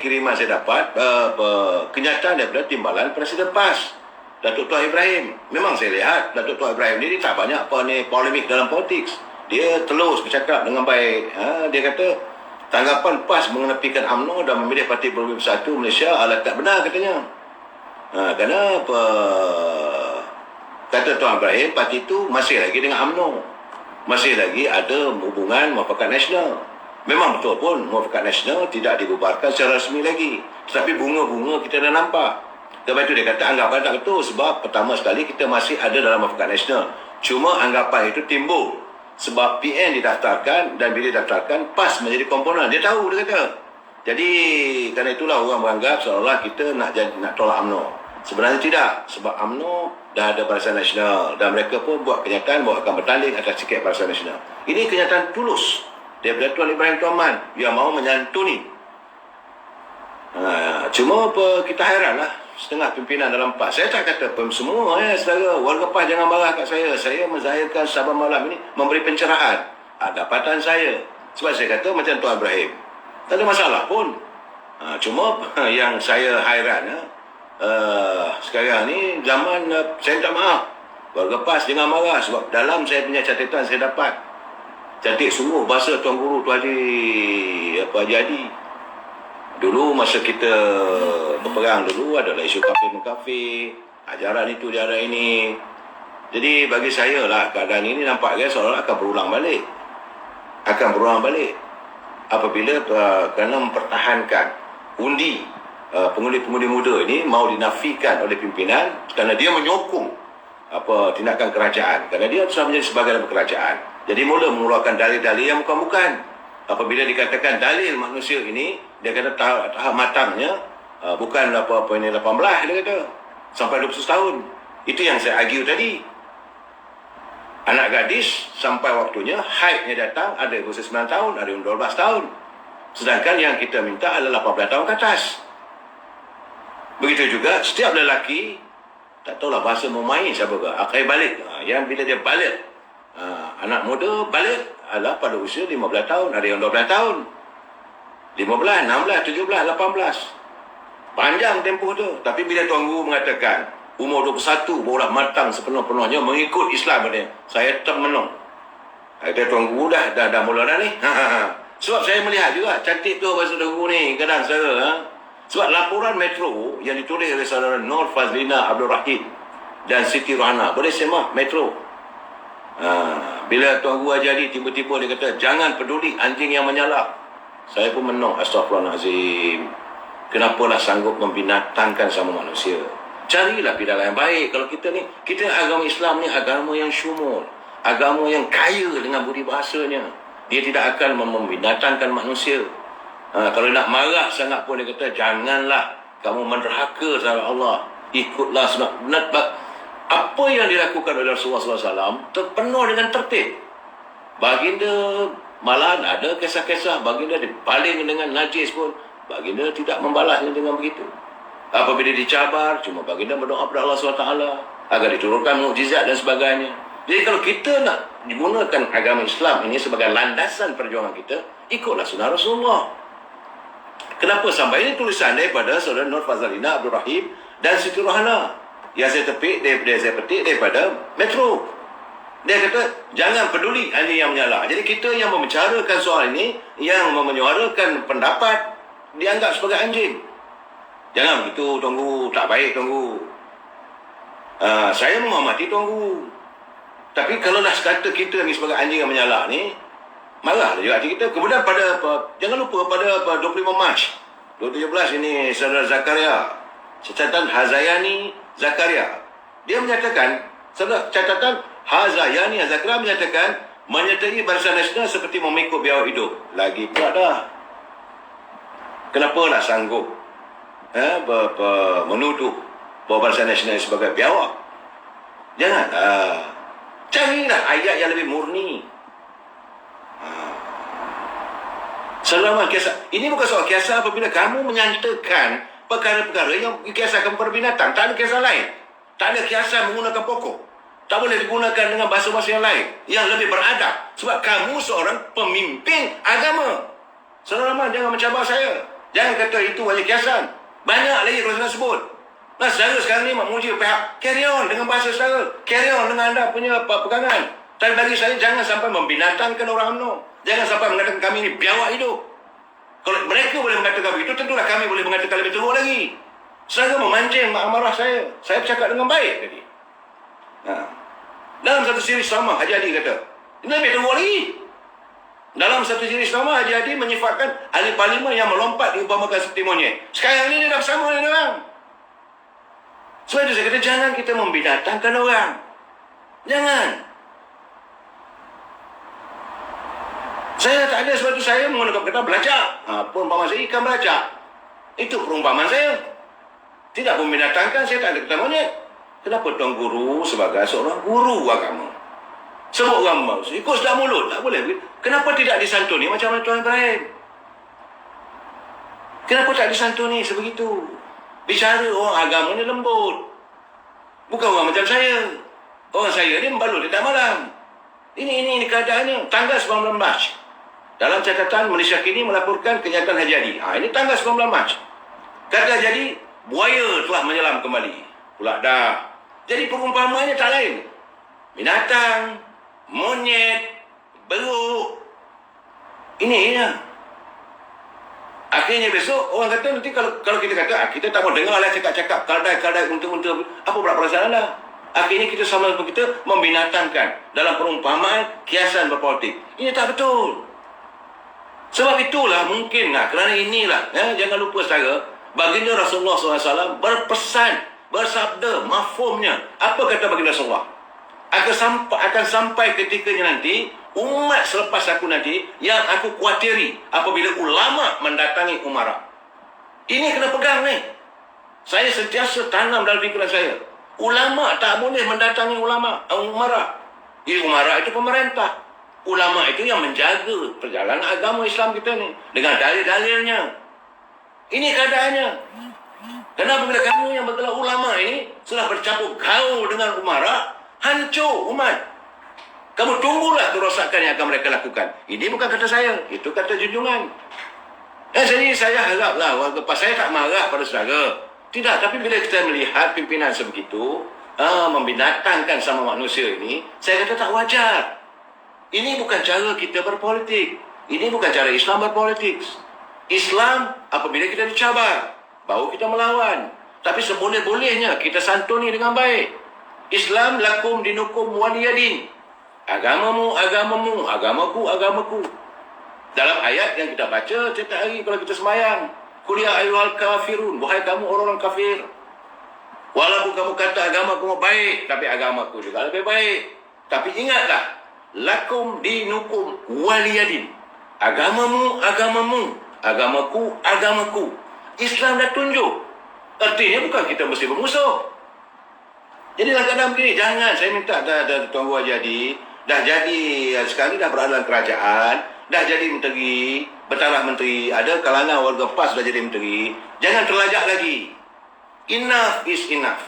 kiriman saya dapat kenyataan daripada timbalan Presiden PAS, Datuk Tuan Ibrahim. Memang saya lihat Datuk Tuan Ibrahim ni tak banyak polemik dalam politik. Dia telus bercakap dengan baik. Dia kata tanggapan PAS mengenepikan UMNO dan memilih Parti Berbeza Bersatu Malaysia adalah tak benar katanya. Kerana kata Tuan Ibrahim, parti itu masih lagi dengan UMNO, masih lagi ada hubungan muafakat nasional. Memang betul pun muafakat nasional tidak dibubarkan secara resmi lagi, tetapi bunga-bunga kita dah nampak. Lepas itu dia kata anggapan tak betul, sebab pertama sekali kita masih ada dalam muafakat nasional. Cuma anggapan itu timbul sebab PN didaftarkan, dan bila didaftarkan PAS menjadi komponen. Dia tahu, dia kata. Jadi kerana itulah orang beranggap seolah-olah kita nak tolak UMNO. Sebenarnya tidak, sebab UMNO dah ada Barisan Nasional dan mereka pun buat kenyataan bahawa akan bertanding atas tiket Barisan Nasional. Ini kenyataan tulus daripada Tuan Ibrahim Tuan Man yang mahu menyantuni. Cuma kita hairan lah setengah pimpinan dalam PAS. Saya tak kata semua saudara, warga PAS jangan marah kat saya. Saya menzahirkan Sabah malam ini memberi pencerahan dapatan saya. Sebab saya kata macam Tuan Ibrahim, tak ada masalah pun. Cuma yang saya hairan sekarang ni zaman saya minta maaf, warga PAS jangan marah, sebab dalam saya punya catatan saya dapat cantik sungguh bahasa Tuan Guru Tuan Haji Adi. Dulu masa kita berperang dulu adalah isu kafir-mengkafir, ajaran itu, ajaran ini. Jadi bagi saya lah keadaan ini nampaknya seolah-olah akan berulang balik. Apabila kerana mempertahankan undi pengundi-pengundi muda ini mau dinafikan oleh pimpinan kerana dia menyokong tindakan kerajaan, kerana dia sudah menjadi sebagai dalam kerajaan. Jadi mula mengeluarkan dalil-dalil yang bukan-bukan. Apabila dikatakan dalil manusia ini, dia kata tahap matangnya bukan ini 18, dia kata sampai 20 tahun. Itu yang saya argue tadi. Anak gadis sampai waktunya haidnya datang ada yang berusia 9 tahun, ada yang 12 tahun. Sedangkan yang kita minta adalah 18 tahun ke atas. Begitu juga setiap lelaki, tak tahulah bahasa memain siapa ke, akhir balik. Yang bila dia balik, anak muda balik adalah pada usia 15 tahun, ada yang 12 tahun, 15, 16, 17, 18. Panjang tempoh tu. Tapi bila Tuan Guru mengatakan umur 21 barulah matang sepenuh-penuhnya mengikut Islam ni, saya termenung. Kata Tuan Guru dah mula dah ni. Sebab saya melihat juga cantik tu bahasa Tuan Guru ni kadang saudara. Sebab laporan Metro yang ditulis oleh saudara Nur Fazlina Abdul Rahim dan Siti Rohana, boleh semak Metro. Bila Tuan Guru Haji tiba-tiba dia kata jangan peduli anjing yang menyala, saya pun menung, astagfirullahalazim. Kenapalah sanggup membinatangkan sama manusia? Carilah bidang yang baik. Kalau kita agama Islam ni agama yang syumul, agama yang kaya dengan budi bahasanya. Dia tidak akan membinatangkan manusia. Kalau nak marah sangat pun dia kata janganlah kamu menderhaka sama Allah, ikutlah sunat. Apa yang dilakukan oleh Rasulullah SAW terpenuh dengan tertib. Baginda malah ada kisah-kisah baginda dipaling dengan najis pun baginda tidak membalasnya dengan begitu. Apabila dicabar, cuma baginda berdoa kepada Allah SWT agar diturunkan mukjizat dan sebagainya. Jadi kalau kita nak digunakan agama Islam ini sebagai landasan perjuangan kita, ikutlah sunnah Rasulullah. Kenapa? Sampai ini tulisan daripada saudara Nur Fazlina Abdul Rahim dan Siti Rohana yang saya petik daripada Metro. Dia kata jangan peduli anjing yang menyala. Jadi kita yang membicarakan soal ini, yang menyuarakan pendapat, dianggap sebagai anjing. Jangan begitu Tuan Guru, tak baik Tuan Guru. Saya menghormati Tuan Guru, tapi kalau dah kata kita ni sebagai anjing yang menyala ni, marahlah juga hati kita. Kemudian jangan lupa pada 25 Mac 2017 ini saudara Zakaria, catatan Hazayani Zakaria, dia menyatakan, saudara catatan Hazayani Zakaria menyatakan menyertai Barisan Nasional seperti memikul biaya hidup. Lagi pula dah, kenapa nak sanggup menuduh bahawa Barisan Nasional sebagai biawak? Jangan. Carilah ayat yang lebih murni. Selama kisah ini bukan soal kisah apabila kamu menyatakan perkara-perkara yang kisahkan kepada binatang. Tak ada kisah lain. Tak ada kisah menggunakan pokok. Tak boleh digunakan dengan bahasa-bahasa yang lain yang lebih beradab. Sebab kamu seorang pemimpin agama. Saudara Rahman, jangan mencabar saya. Jangan kata itu hanya kiasan. Banyak lagi kalau saya sebut. Nah, saudara sekarang ni memuji pihak, carry on dengan bahasa saudara, carry on dengan anda punya pegangan. Tapi bagi saya, jangan sampai membinatangkan orang UMNO. Jangan sampai mengatakan kami ini biawak hidup. Kalau mereka boleh mengatakan begitu, tentulah kami boleh mengatakan lebih teruk lagi. Saudara memancing amarah saya. Saya bercakap dengan baik tadi. Dalam satu siri sama, Haji Hadi kata, ini lebih teruk lagi. Dalam satu siri sama, Haji Hadi menyifatkan ahli parlimen yang melompat diumpamakan seperti monyet. Sekarang ini dia dah bersama dengan orang. Sebab itu saya kata, jangan kita membinatangkan orang. Jangan. Saya tak ada, sebab itu saya menggunakan kata belajar. Perumpamaan saya ikan belajar. Itu perumpamaan saya. Tidak membinatangkan, saya tak ada kata monyet. Kenapa Tuan Guru sebagai seorang guru agama? Sebut orang mau, ikut sedap mulut, tak boleh. Kenapa tidak disantuni macam mana Tuan Ibrahim? Kenapa tak disantuni sebegitu? Bicara orang agama ni lembut. Bukan orang macam saya. Orang saya ni membalut di tak malam. Ini keadaannya. Tanggal 19 Mac. Dalam catatan Malaysia Kini melaporkan kenyataan Haji Hadi. Ini tanggal 19 Mac. Kata Haji Hadi, buaya telah menyelam kembali. Pula dah. Jadi perumpamaannya tak lain. Binatang, monyet, beruk. Ini ya. Akhirnya besok orang kata nanti kalau kita kata kita tak mau dengar lah cakap-cakap kaldai unta-unta, apa pula perasaan anda? Akhirnya kita sama-sama kita membinatangkan dalam perumpamaan kiasan berpolitik. Ini tak betul. Sebab itulah mungkin kerana inilah jangan lupa saudara, baginda Rasulullah SAW berpesan, bersabda, mafhumnya. Apa kata baginda Rasulullah? Akan sampai ketikanya nanti umat selepas aku nanti yang aku khawatiri apabila ulama mendatangi umara. Ini kena pegang ni. Saya sentiasa tanam dalam fikiran saya. Ulama tak boleh mendatangi umara. Umara itu pemerintah. Ulama itu yang menjaga perjalanan agama Islam kita ni dengan dalil-dalilnya. Ini keadaannya. Kenapa bila kamu yang bergelar ulama ini sudah bercampur gaul dengan umara, hancur umat. Kamu tunggulah kerosakan yang akan mereka lakukan. Ini bukan kata saya, itu kata junjungan. Jadi saya haraplah warga PAS, saya tak marah pada saudara. Tidak, tapi bila kita melihat pimpinan sebegitu membinatangkan sama manusia ini, saya kata tak wajar. Ini bukan cara kita berpolitik. Ini bukan cara Islam berpolitik. Islam apabila kita dicabar, baru kita melawan. Tapi seboleh-bolehnya kita santuni dengan baik. Islam lakum dinukum waliyadin. Agamamu, agamamu, agamaku, agamaku. Dalam ayat yang kita baca setiap hari kalau kita sembahyang, qul ya ayyuhal kafirun, wahai kamu orang-orang kafir. Walaupun kamu kata agama kamu baik, tapi agamaku juga lebih baik. Tapi ingatlah, lakum dinukum waliyadin. Agamamu, agamamu, agamaku, agamaku. Islam dah tunjuk. Artinya bukan kita mesti bermusuh. Jadi dalam keadaan begini, jangan, saya minta Tuan Guru Haji Hadi, dah jadi sekarang dah berada dalam kerajaan, dah jadi menteri, bertaraf menteri, ada kalangan warga PAS dah jadi menteri, jangan terlajak lagi. Enough is enough.